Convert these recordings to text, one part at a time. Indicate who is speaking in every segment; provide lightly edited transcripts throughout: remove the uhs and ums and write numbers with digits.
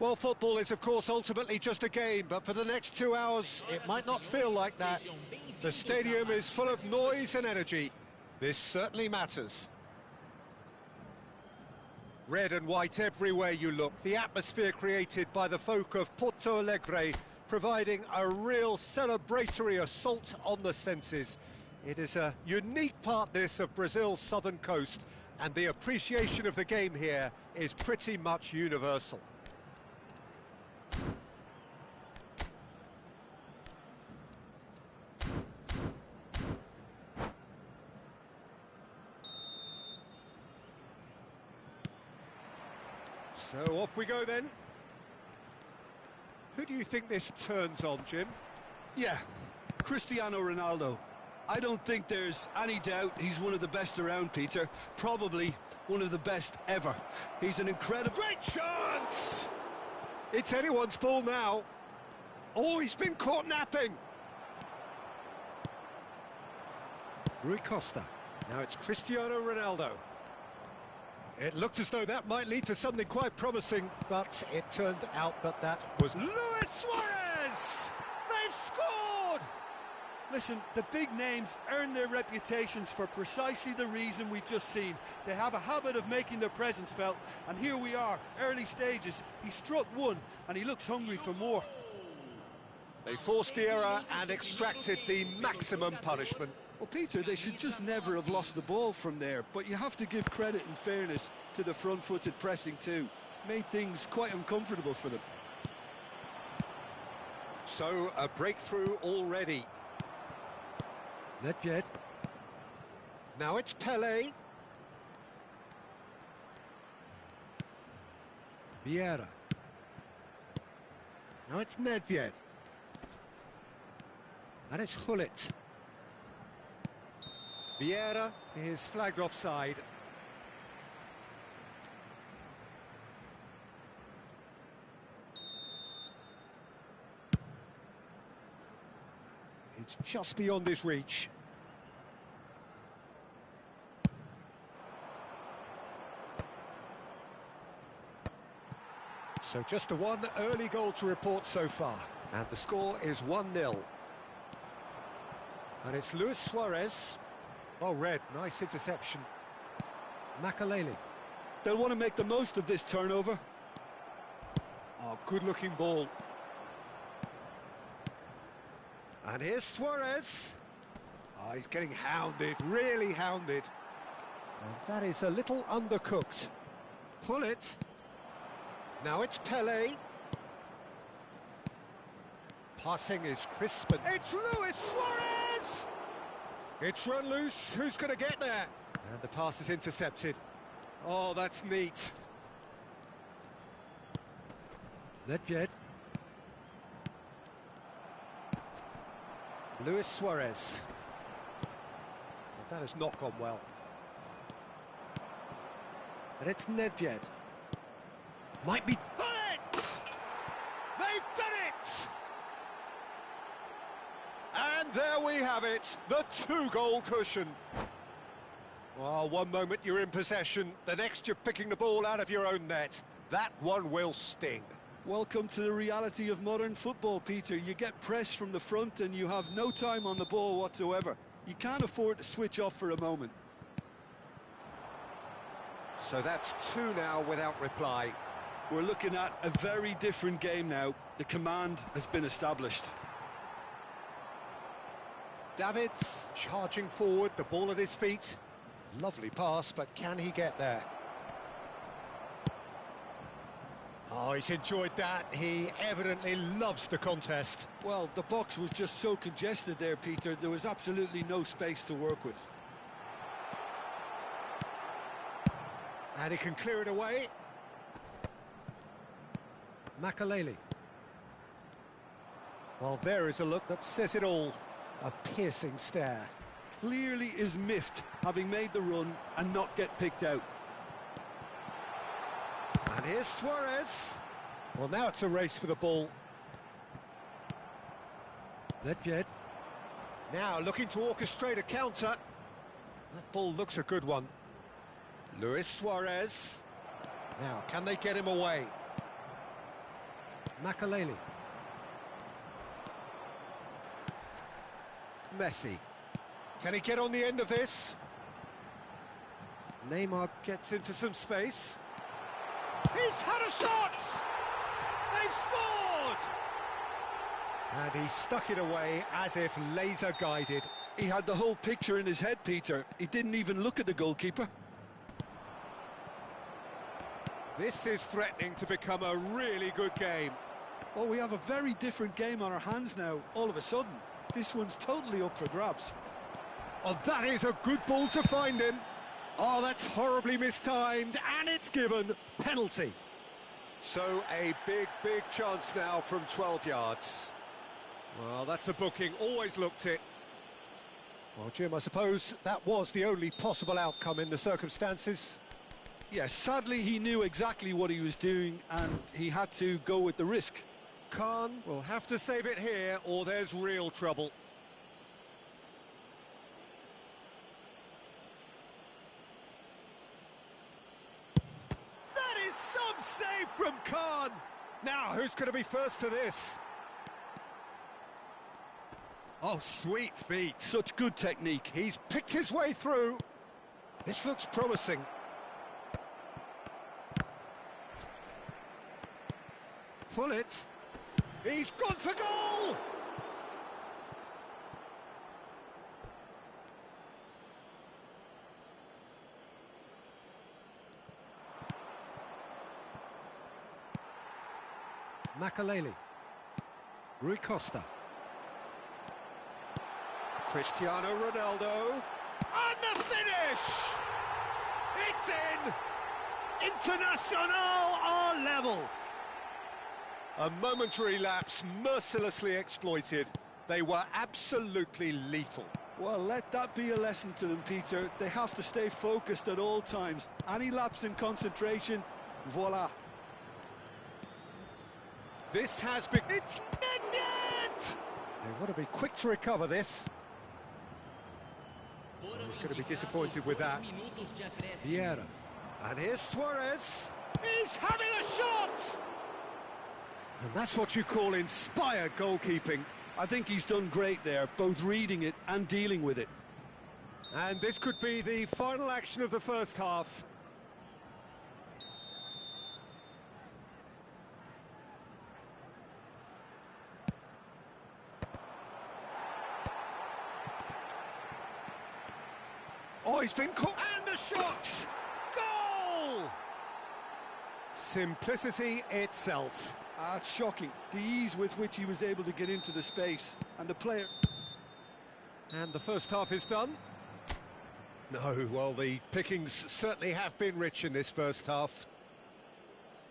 Speaker 1: Well, football is, of course, ultimately just a game, but for the next 2 hours, it might not feel like that. The stadium is full of noise and energy. This certainly matters. Red and white everywhere you look. The atmosphere created by the folk of Porto Alegre, providing a real celebratory assault on the senses. It is a unique part, this, of Brazil's southern coast, and the appreciation of the game here is pretty much universal. So off we go then. Who do you think this turns on, Jim?
Speaker 2: Yeah, Cristiano Ronaldo. I don't think there's any doubt he's one of the best around, Peter. Probably one of the best ever. He's an incredible...
Speaker 1: Great chance! It's anyone's ball now. Oh, he's been caught napping. Rui Costa. Now it's Cristiano Ronaldo. It looked as though that might lead to something quite promising, but it turned out that was Luis Suarez! They've scored!
Speaker 2: Listen, the big names earn their reputations for precisely the reason we've just seen. They have a habit of making their presence felt, and here we are, early stages. He struck one, and he looks hungry for more.
Speaker 1: They forced the error and extracted the maximum punishment.
Speaker 2: Well, Peter, they should just never have lost the ball from there, but you have to give credit and fairness to the front-footed pressing too. Made things quite uncomfortable for them.
Speaker 1: So, a breakthrough already. Nedved. Now it's Pelé. Vieira. Now it's Nedved. And it's Hullet. Vieira is flagged offside. It's just beyond his reach. So just a one early goal to report so far. And the score is 1-0. And it's Luis Suarez. Oh, red, nice interception. Makaleli.
Speaker 2: They'll want to make the most of this turnover.
Speaker 1: Oh, good-looking ball. And here's Suarez. Oh, he's getting hounded, really hounded. And that is a little undercooked. Pull it. Now it's Pelé. Passing is crisp. It's Luis Suarez! It's run loose. Who's going to get there? And the pass is intercepted. Oh, that's neat. Nedved. Luis Suarez. Well, that has not gone well. And it's Nedved. Might be... Done it! They've done it! And there we have it, the two-goal cushion. Well, one moment you're in possession, the next you're picking the ball out of your own net. That one will sting.
Speaker 2: Welcome to the reality of modern football, Peter. You get pressed from the front and you have no time on the ball whatsoever. You can't afford to switch off for a moment.
Speaker 1: So that's two now without reply.
Speaker 2: We're looking at a very different game now. The command has been established.
Speaker 1: Davids charging forward, the ball at his feet. Lovely pass, but can he get there? Oh, he's enjoyed that. He evidently loves the contest.
Speaker 2: Well, the box was just so congested there, Peter. There was absolutely no space to work with.
Speaker 1: And he can clear it away. Makaleli. Well, there is a look that says it all. A piercing stare.
Speaker 2: Clearly is miffed, having made the run and not get picked out.
Speaker 1: And here's Suarez. Well, now it's a race for the ball. Nedved. Now looking to orchestrate a counter. That ball looks a good one. Luis Suarez. Now, can they get him away? Makaleli. Messi. Can he get on the end of this? Neymar gets into some space. He's had a shot! They've scored! And he stuck it away as if laser guided.
Speaker 2: He had the whole picture in his head, Peter. He didn't even look at the goalkeeper.
Speaker 1: This is threatening to become a really good game.
Speaker 2: Well, we have a very different game on our hands now, all of a sudden. This one's totally up for grabs.
Speaker 1: Oh, that is a good ball to find him. Oh, that's horribly mistimed, and it's given. Penalty. So a big chance now from 12 yards. Well, that's a booking, always looked it. Well, Jim, I suppose that was the only possible outcome in the circumstances.
Speaker 2: Yes, sadly he knew exactly what he was doing and he had to go with the risk.
Speaker 1: Khan will have to save it here or there's real trouble. That is some save from Khan! Now, who's going to be first to this? Oh, sweet feet.
Speaker 2: Such good technique.
Speaker 1: He's picked his way through. This looks promising. Pull it. He's gone for goal! Makaleli. Rui Costa. Cristiano Ronaldo. And the finish! It's in! Internacional are level! A momentary lapse mercilessly exploited. They were absolutely lethal.
Speaker 2: Well, let that be a lesson to them, Peter. They have to stay focused at all times. Any lapse in concentration, voila.
Speaker 1: This has been... It's net! They want to be quick to recover this. He's going to be disappointed with that. Vieira. And here's Suarez. He's having a shot! And that's what you call inspired goalkeeping.
Speaker 2: I think he's done great there, both reading it and dealing with it.
Speaker 1: And this could be the final action of the first half. Oh, he's been caught, and the shot! Goal! Simplicity itself.
Speaker 2: It's shocking, the ease with which he was able to get into the space, and the player...
Speaker 1: And the first half is done. No, well, the pickings certainly have been rich in this first half.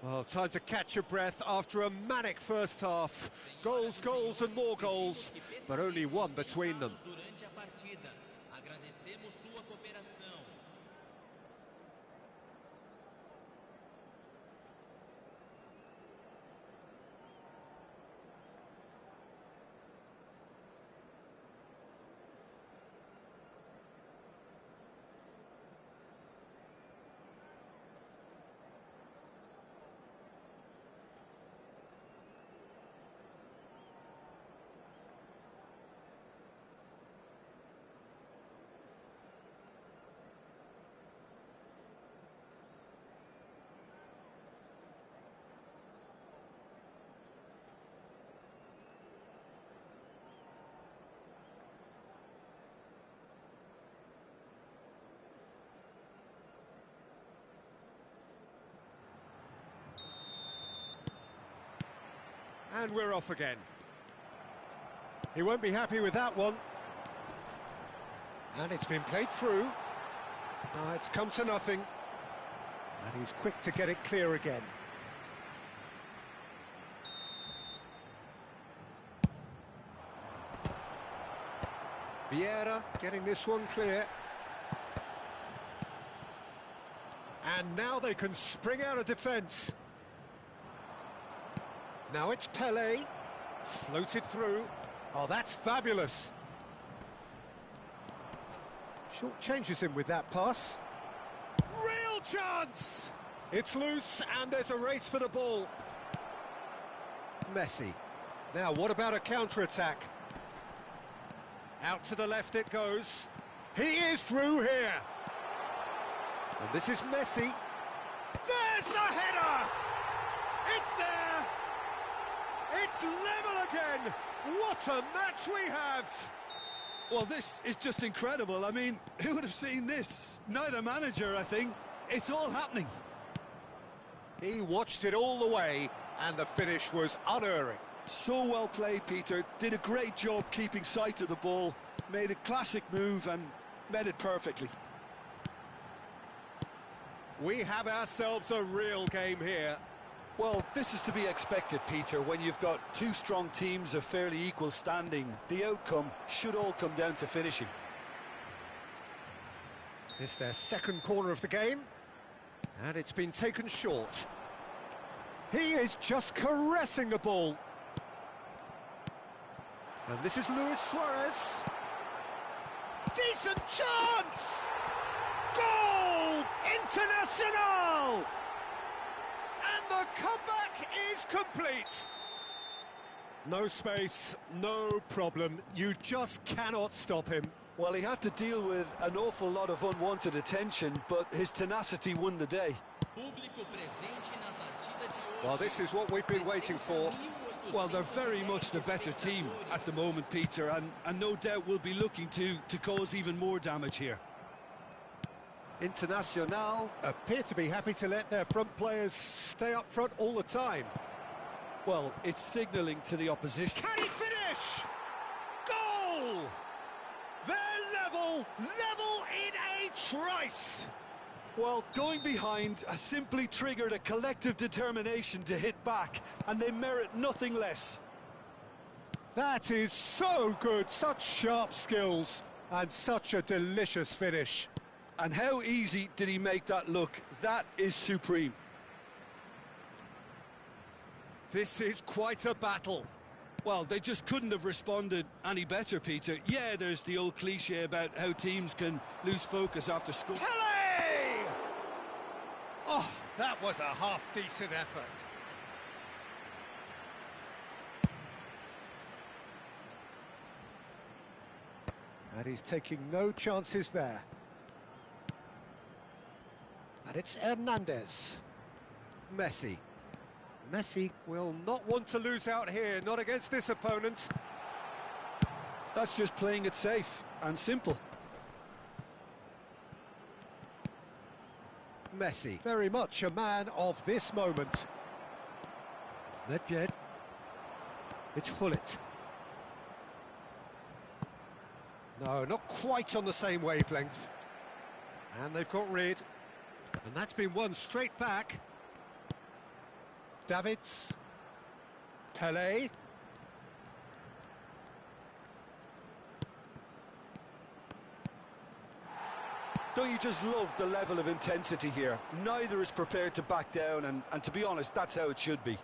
Speaker 1: Well, time to catch your breath after a manic first half. Goals, goals and more goals, but only one between them. And we're off again. He won't be happy with that one. And it's been played through. It's come to nothing. And he's quick to get it clear again. Vieira getting this one clear. And now they can spring out of defence. Now it's Pelé, floated through. Oh, that's fabulous. Short changes him with that pass. Real chance! It's loose and there's a race for the ball. Messi. Now, what about a counter-attack? Out to the left it goes. He is through here. And this is Messi. There's the header! It's there! It's level again! What a match we have!
Speaker 2: Well, this is just incredible. I mean, who would have seen this? Neither manager, I think. It's all happening.
Speaker 1: He watched it all the way, and the finish was unerring.
Speaker 2: So well played, Peter. Did a great job keeping sight of the ball. Made a classic move and met it perfectly.
Speaker 1: We have ourselves a real game here.
Speaker 2: Well, this is to be expected, Peter. When you've got two strong teams of fairly equal standing, the outcome should all come down to finishing.
Speaker 1: It's their second corner of the game, and it's been taken short. He is just caressing the ball. And this is Luis Suarez. Decent chance! Goal! Internacional! And the comeback is complete. No space, no problem. You just cannot stop him.
Speaker 2: Well, he had to deal with an awful lot of unwanted attention, but his tenacity won the day.
Speaker 1: Well, this is what we've been waiting for.
Speaker 2: Well, they're very much the better team at the moment, Peter, and no doubt will be looking to cause even more damage here.
Speaker 1: Internacional appear to be happy to let their front players stay up front all the time.
Speaker 2: Well, it's signalling to the opposition.
Speaker 1: Can he finish? Goal! They're level in a trice!
Speaker 2: Well, going behind has simply triggered a collective determination to hit back, and they merit nothing less.
Speaker 1: That is so good, such sharp skills, and such a delicious finish.
Speaker 2: And how easy did he make that look? That is supreme.
Speaker 1: This is quite a battle.
Speaker 2: Well, they just couldn't have responded any better, Peter. Yeah, there's the old cliche about how teams can lose focus after scoring.
Speaker 1: Pelé! Oh, that was a half-decent effort. And he's taking no chances there. And it's Hernandez. Messi. Messi will not want to lose out here, not against this opponent.
Speaker 2: That's just playing it safe and simple.
Speaker 1: Messi, very much a man of this moment. Nedved. It's Hullet. No, not quite on the same wavelength. And they've got rid. And that's been won straight back. Davids. Pelé.
Speaker 2: Don't you just love the level of intensity here? Neither is prepared to back down, and to be honest, that's how it should be.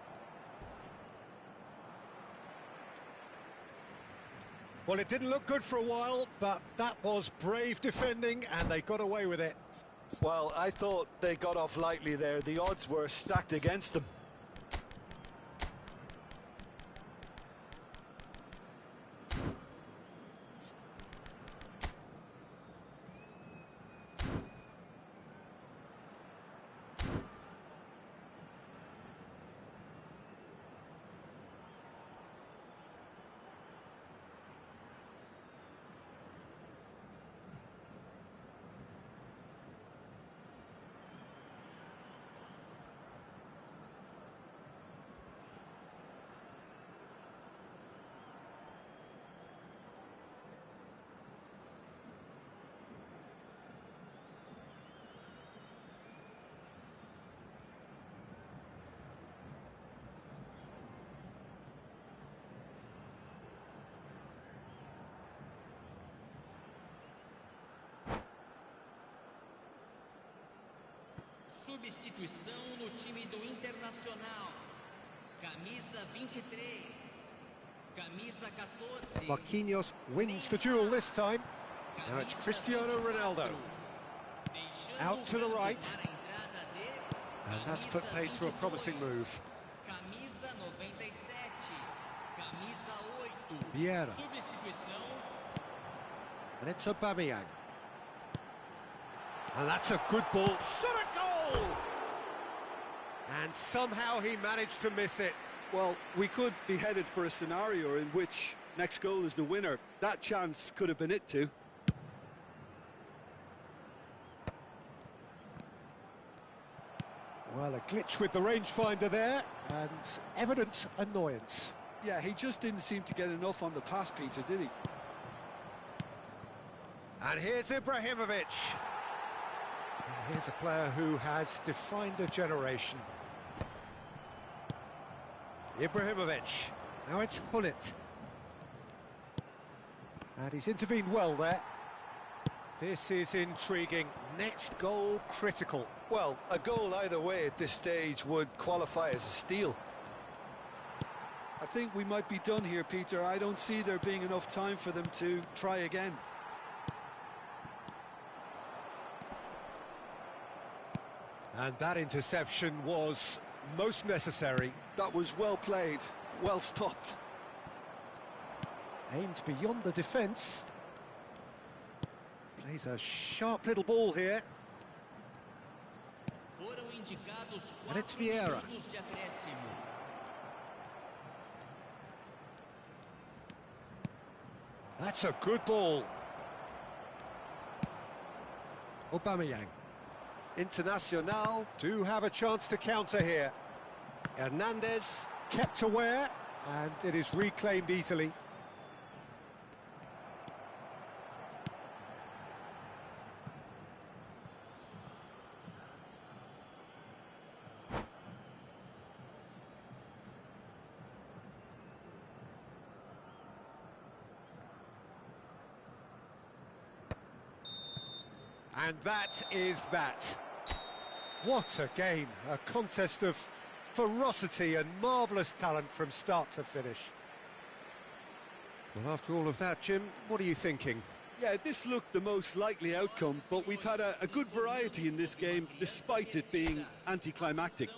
Speaker 1: Well, it didn't look good for a while, but that was brave defending, and they got away with it.
Speaker 2: Well, I thought they got off lightly there. The odds were stacked against them.
Speaker 3: Substituição no time do Internacional. Camisa 23. Camisa 14.
Speaker 1: Marquinhos wins the duel this time. Now it's Cristiano Ronaldo. Out to the right. And that's put paid to a promising move.
Speaker 3: Camisa 97. Camisa 8.
Speaker 1: Vieira.
Speaker 3: Substituição.
Speaker 1: And it's Aubameyang. And that's a good ball. Shot a goal! And somehow he managed to miss it.
Speaker 2: Well, we could be headed for a scenario in which next goal is the winner. That chance could have been it too.
Speaker 1: Well, a glitch with the rangefinder there, and evident annoyance.
Speaker 2: Yeah, he just didn't seem to get enough on the pass, Peter, did he?
Speaker 1: And here's Ibrahimovic. And here's a player who has defined a generation. Ibrahimovic. Now it's Hullet. And he's intervened well there. This is intriguing. Next goal critical.
Speaker 2: Well, a goal either way at this stage would qualify as a steal. I think we might be done here, Peter. I don't see there being enough time for them to try again.
Speaker 1: And that interception was most necessary.
Speaker 2: That was well played, well stopped.
Speaker 1: Aimed beyond the defence. Plays a sharp little ball here. And it's Vieira. That's a good ball. Aubameyang. Internacional do have a chance to counter here. Hernandez kept aware, and it is reclaimed easily. And that is that. What a game, a contest of ferocity and marvellous talent from start to finish. Well, after all of that, Jim, what are you thinking?
Speaker 2: Yeah, this looked the most likely outcome, but we've had a good variety in this game, despite it being anticlimactic.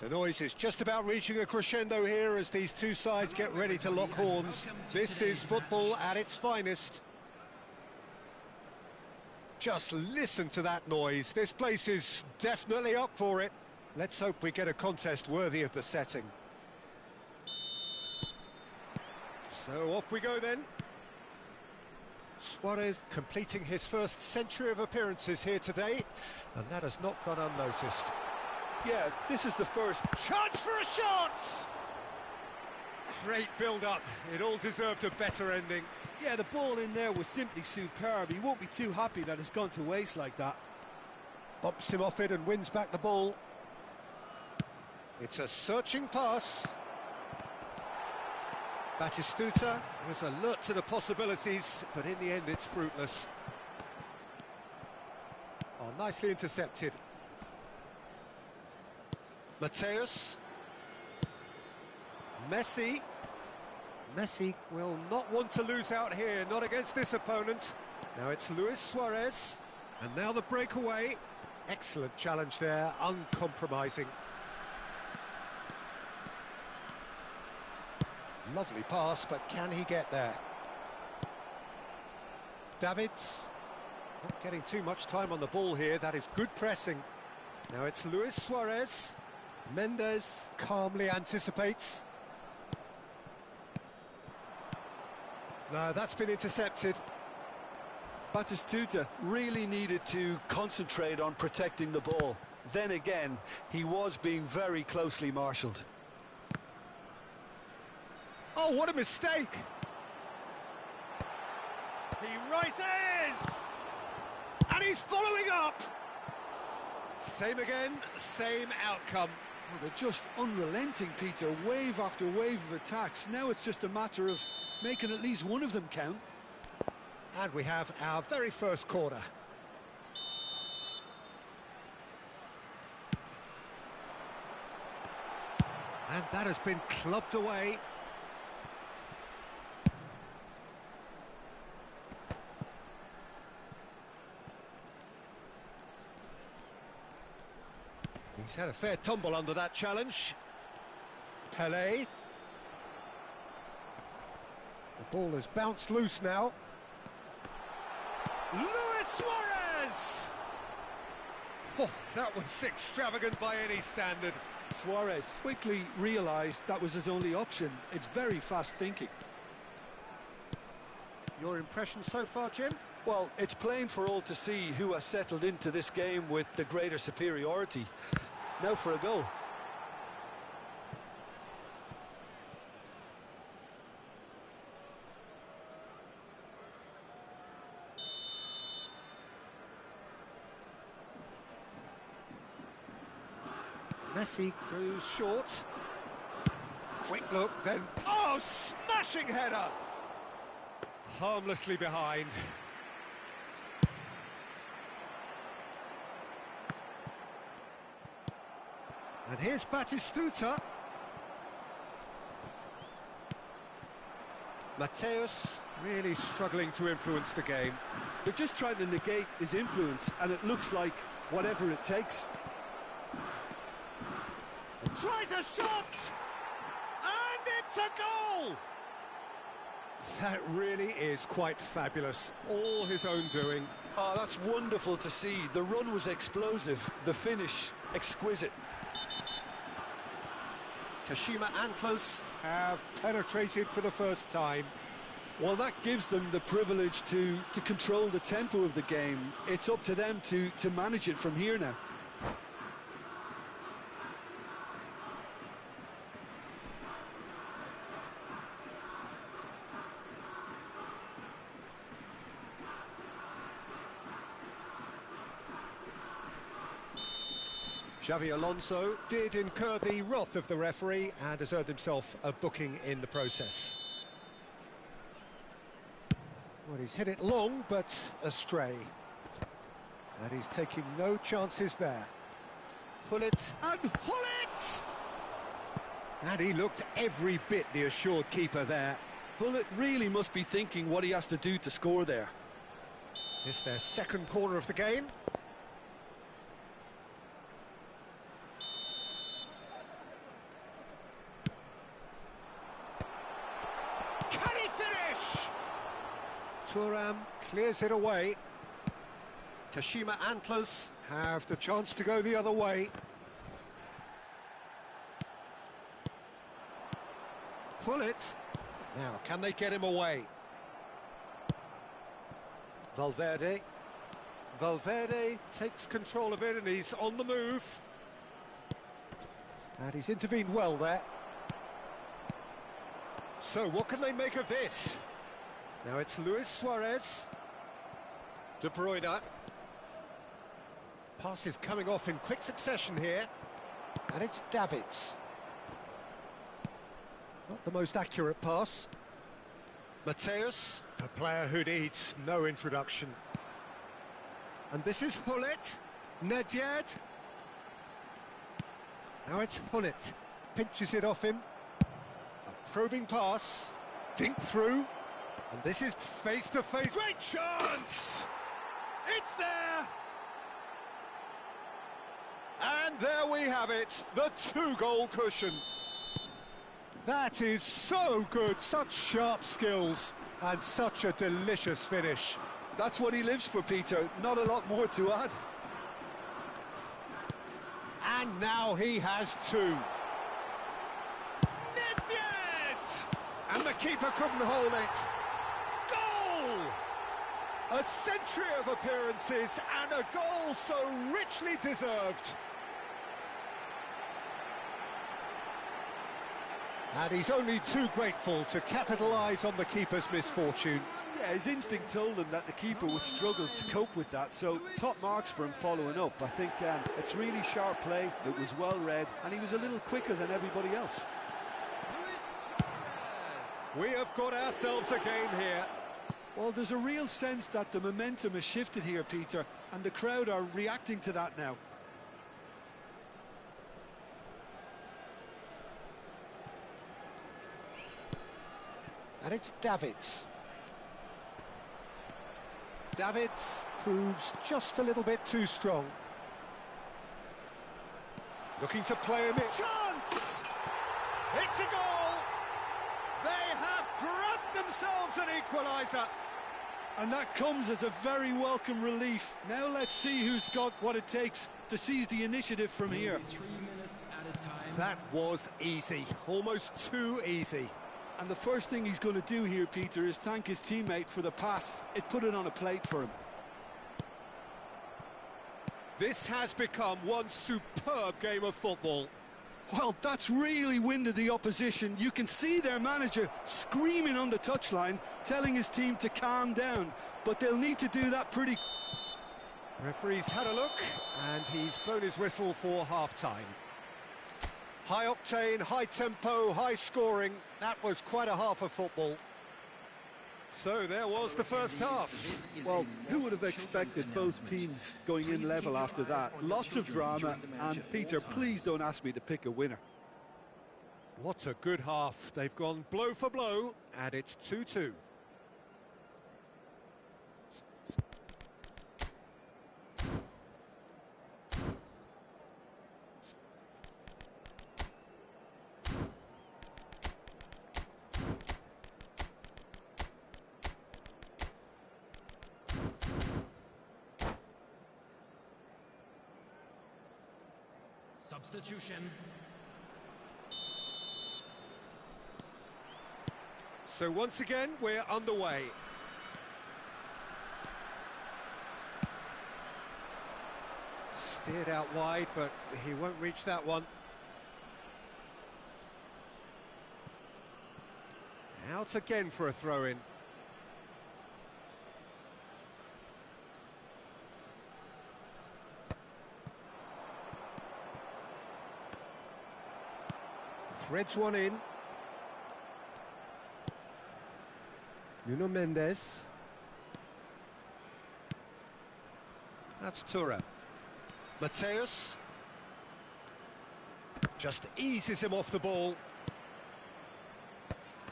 Speaker 1: The noise is just about reaching a crescendo here as these two sides get ready to lock horns. This is football at its finest. Just listen to that noise. This place is definitely up for it. Let's hope we get a contest worthy of the setting. So off we go then. Suarez completing his first century of appearances here today, and that has not gone unnoticed.
Speaker 2: Yeah, this is the first
Speaker 1: Chance for a shot! Great build-up. It all deserved a better ending.
Speaker 2: Yeah, the ball in there was simply superb. He won't be too happy that it's gone to waste like that.
Speaker 1: Bumps him off it and wins back the ball. It's a searching pass. Batistuta was alert to the possibilities, but in the end it's fruitless. Oh, nicely intercepted. Mateus. Messi. Messi will not want to lose out here, not against this opponent. Now it's Luis Suarez, and now the breakaway. Excellent challenge there, uncompromising. Lovely pass, but can he get there? Davids, not getting too much time on the ball here, that is good pressing. Now it's Luis Suarez. Mendes calmly anticipates. No, that's been intercepted.
Speaker 2: Batistuta really needed to concentrate on protecting the ball. Then again, he was being very closely marshalled.
Speaker 1: Oh, what a mistake! He rises! And he's following up! Same again, same outcome.
Speaker 2: Well, they're just unrelenting, Peter. Wave after wave of attacks. Now it's just a matter of making at least one of them count.
Speaker 1: And we have our very first corner. And that has been clubbed away. He's had a fair tumble under that challenge. Pelé. The ball has bounced loose now. Luis Suarez! Oh, that was extravagant by any standard.
Speaker 2: Suarez quickly realised that was his only option. It's very fast thinking.
Speaker 1: Your impression so far, Jim?
Speaker 2: Well, it's plain for all to see who has settled into this game with the greater superiority. Now for a goal.
Speaker 1: Messi goes short. Quick look, then... Oh, smashing header! Harmlessly behind. And here's Batistuta. Mateus really struggling to influence the game.
Speaker 2: They're just trying to negate his influence, and it looks like whatever it takes.
Speaker 1: Tries a shot! And it's a goal! That really is quite fabulous. All his own doing.
Speaker 2: Oh, that's wonderful to see. The run was explosive, the finish exquisite.
Speaker 1: Kashima Antlers have penetrated for the first time.
Speaker 2: Well, that gives them the privilege to control the tempo of the game. It's up to them to manage it from here now.
Speaker 1: Xavi Alonso did incur the wrath of the referee and has earned himself a booking in the process. Well, he's hit it long, but astray. And he's taking no chances there. Hullet, and Hullet! And he looked every bit the assured keeper there.
Speaker 2: Hullet really must be thinking what he has to do to score there.
Speaker 1: It's their second corner of the game. Thuram clears it away. Kashima Antlers have the chance to go the other way. Pull it. Now, can they get him away? Valverde. Valverde takes control of it and he's on the move. And he's intervened well there. So, what can they make of this? Now it's Luis Suarez. De Bruyne. Pass is coming off in quick succession here. And it's Davids. Not the most accurate pass. Mateus, a player who needs no introduction. And this is Hullet. Nedved. Now it's Hullet. Pinches it off him. A probing pass. Dink through. And this is face-to-face. Great chance! It's there! And there we have it, the two-goal cushion. That is so good, such sharp skills, and such a delicious finish.
Speaker 2: That's what he lives for, Peter. Not a lot more to add.
Speaker 1: And now he has two. Nedved! And the keeper couldn't hold it. Goal! A century of appearances and a goal so richly deserved. And he's only too grateful to capitalise on the keeper's misfortune.
Speaker 2: Yeah, his instinct told him that the keeper would struggle to cope with that, so top marks for him following up. I think it's really sharp play, it was well read, and he was a little quicker than everybody else.
Speaker 1: We have got ourselves a game here.
Speaker 2: Well, there's a real sense that the momentum has shifted here, Peter, and the crowd are reacting to that now.
Speaker 1: And it's Davids. Davids proves just a little bit too strong. Looking to play him in. Chance! It's a goal! They have grabbed themselves an equaliser.
Speaker 2: And that comes as a very welcome relief. Now let's see who's got what it takes to seize the initiative from here.
Speaker 3: 3 minutes at a time.
Speaker 1: That was easy, almost too easy.
Speaker 2: And the first thing he's going to do here, Peter, is thank his teammate for the pass. It put it on a plate for him.
Speaker 1: This has become one superb game of football.
Speaker 2: Well, that's really winded the opposition. You can see their manager screaming on the touchline, telling his team to calm down. But they'll need to do that pretty...
Speaker 1: Referee's had a look, and he's blown his whistle for half-time. High octane, high tempo, high scoring. That was quite a half of football. So there was the first half.
Speaker 2: Well, who would have expected both teams going in level after that? Lots of drama, and Peter, please don't ask me to pick a winner.
Speaker 1: What a good half. They've gone blow for blow, and it's 2-2.
Speaker 3: Substitution.
Speaker 1: So once again, we're underway. Steered out wide, but he won't reach that one. Out again for a throw-in. Threads one in. Nuno Mendes. That's Thuram. Mateus. Just eases him off the ball.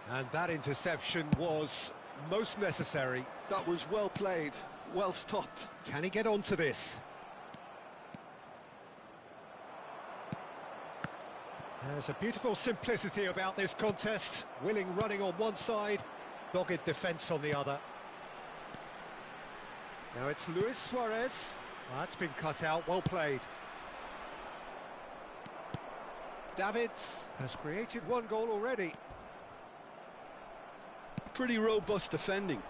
Speaker 1: And that interception was most necessary.
Speaker 2: That was well played, well stopped.
Speaker 1: Can he get onto this? There's a beautiful simplicity about this contest. Willing running on one side, dogged defence on the other. Now it's Luis Suarez. Well, that's been cut out, well played. Davids has created one goal already.
Speaker 2: Pretty robust defending.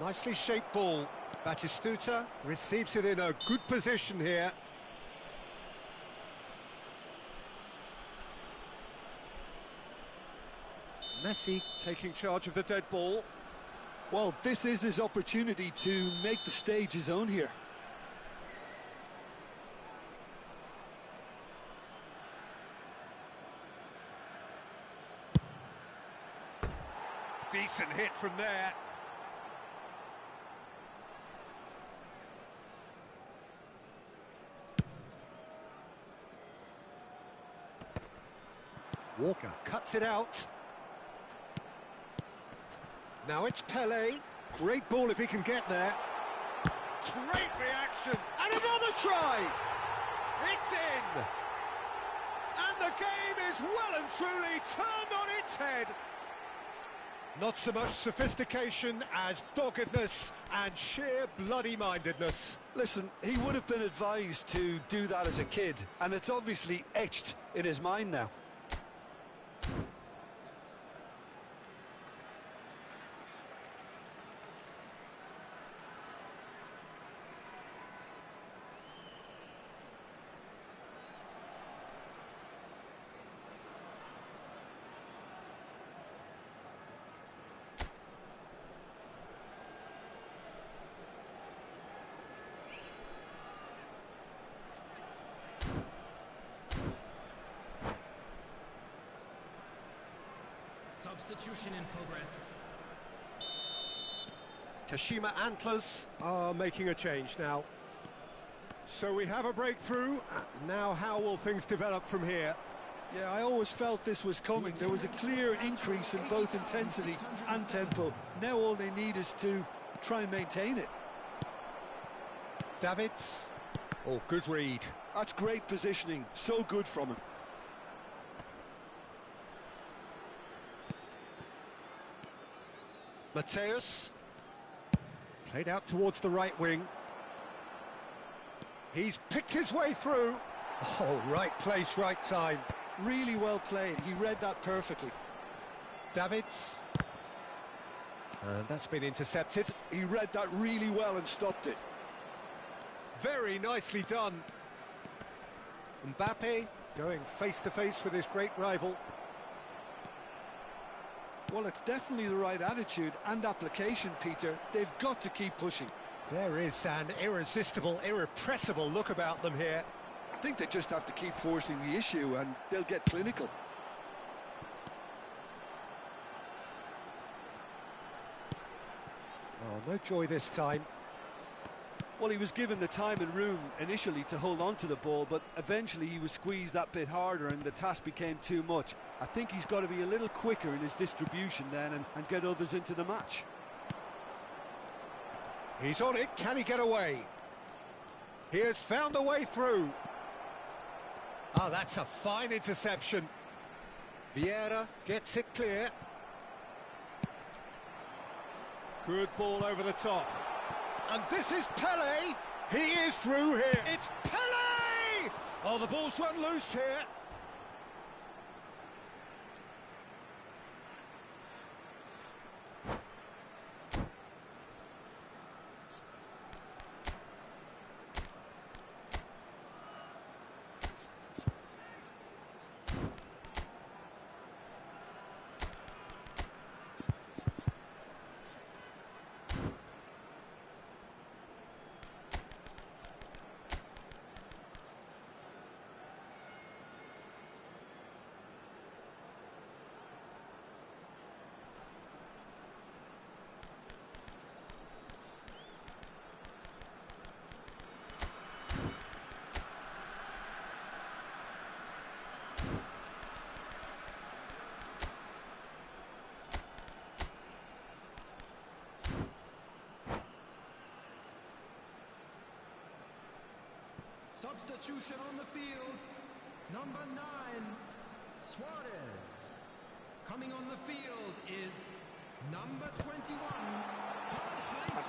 Speaker 1: Nicely shaped ball. Batistuta receives it in a good position here. Messi taking charge of the dead ball.
Speaker 2: Well, this is his opportunity to make the stage his own here.
Speaker 1: Decent hit from there. Walker cuts it out. Now it's Pelé. Great ball if he can get there. Great reaction. And another try. It's in. And the game is well and truly turned on its head. Not so much sophistication as doggedness and sheer bloody-mindedness.
Speaker 2: Listen, he would have been advised to do that as a kid, and it's obviously etched in his mind now.
Speaker 3: Substitution in progress.
Speaker 1: Kashima Antlers are making a change now. So we have a breakthrough. Now how will things develop from here?
Speaker 2: Yeah, I always felt this was coming. There was a clear increase in both intensity and tempo. Now all they need is to try and maintain it.
Speaker 1: Davids. Oh, good read.
Speaker 2: That's great positioning. So good from him.
Speaker 1: Mateus. Played out towards the right wing. He's picked his way through. Oh, right place, right time.
Speaker 2: Really well played. He read that perfectly.
Speaker 1: Davids. And that's been intercepted.
Speaker 2: He read that really well and stopped it.
Speaker 1: Very nicely done. Mbappe going face-to-face with his great rival.
Speaker 2: Well, it's definitely the right attitude and application, Peter. They've got to keep pushing.
Speaker 1: There is an irresistible, irrepressible look about them here.
Speaker 2: I think they just have to keep forcing the issue and they'll get clinical.
Speaker 1: Oh, no joy this time.
Speaker 2: Well, he was given the time and room initially to hold on to the ball, but eventually he was squeezed that bit harder and the task became too much. I think he's got to be a little quicker in his distribution then and get others into the match.
Speaker 1: He's on it. Can he get away? He has found a way through. Oh, that's a fine interception. Vieira gets it clear. Good ball over the top. And this is Pelé. He is through here. It's Pelé! Oh, the ball's run loose here.
Speaker 3: Substitution on the field. Number 9, Suarez. Coming on the field is number 21.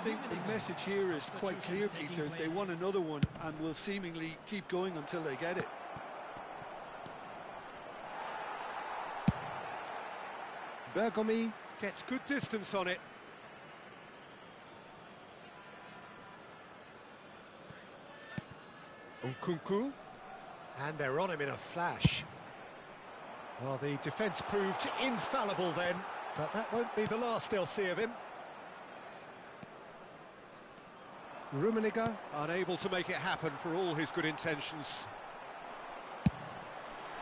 Speaker 2: think the message here is quite clear, Peter. They want another one and will seemingly keep going until they get it.
Speaker 1: Bergomi gets good distance on it. Nkunku. And they're on him in a flash. Well, the defence proved infallible then, but that won't be the last they'll see of him. Rummenigge unable to make it happen for all his good intentions.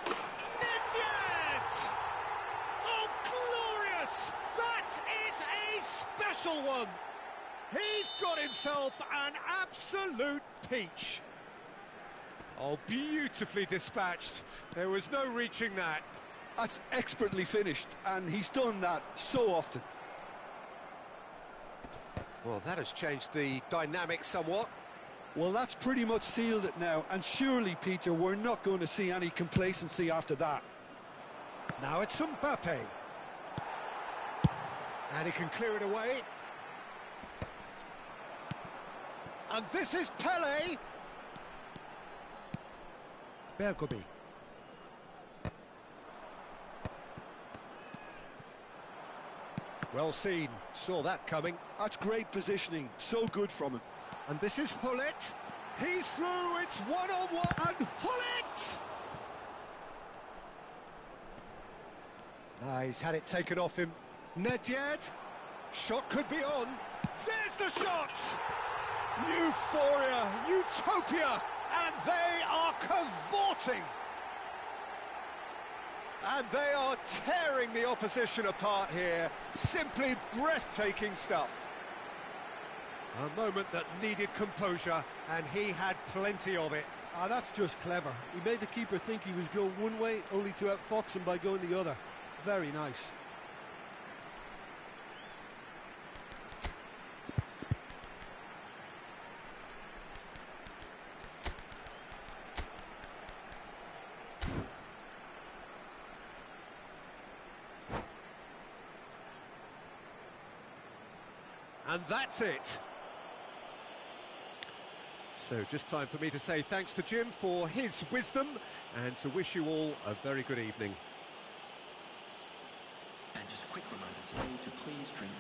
Speaker 1: Nedved! Oh, glorious! That is a special one! He's got himself an absolute peach. Oh, beautifully dispatched. There was no reaching that.
Speaker 2: That's expertly finished, and he's done that so often.
Speaker 1: Well, that has changed the dynamic somewhat.
Speaker 2: Well, that's pretty much sealed it now, and surely, Peter, we're not going to see any complacency after that.
Speaker 1: Now it's Mbappe. And he can clear it away. And this is Pele. Bergomi. Well seen, saw that coming.
Speaker 2: That's great positioning, so good from him.
Speaker 1: And this is Hullet. He's through, it's one-on-one, and Hullet! He's had it taken off him. Nedved. Shot could be on. There's the shot! Euphoria, utopia, and they are cavorting. And they are tearing the opposition apart here. Simply breathtaking stuff. A moment that needed composure, and he had plenty of it.
Speaker 2: Ah, that's just clever. He made the keeper think he was going one way, only to outfox him by going the other. Very nice.
Speaker 1: And that's it. So just time for me to say thanks to Jim for his wisdom and to wish you all a very good evening.
Speaker 4: And just a quick reminder to you to please drink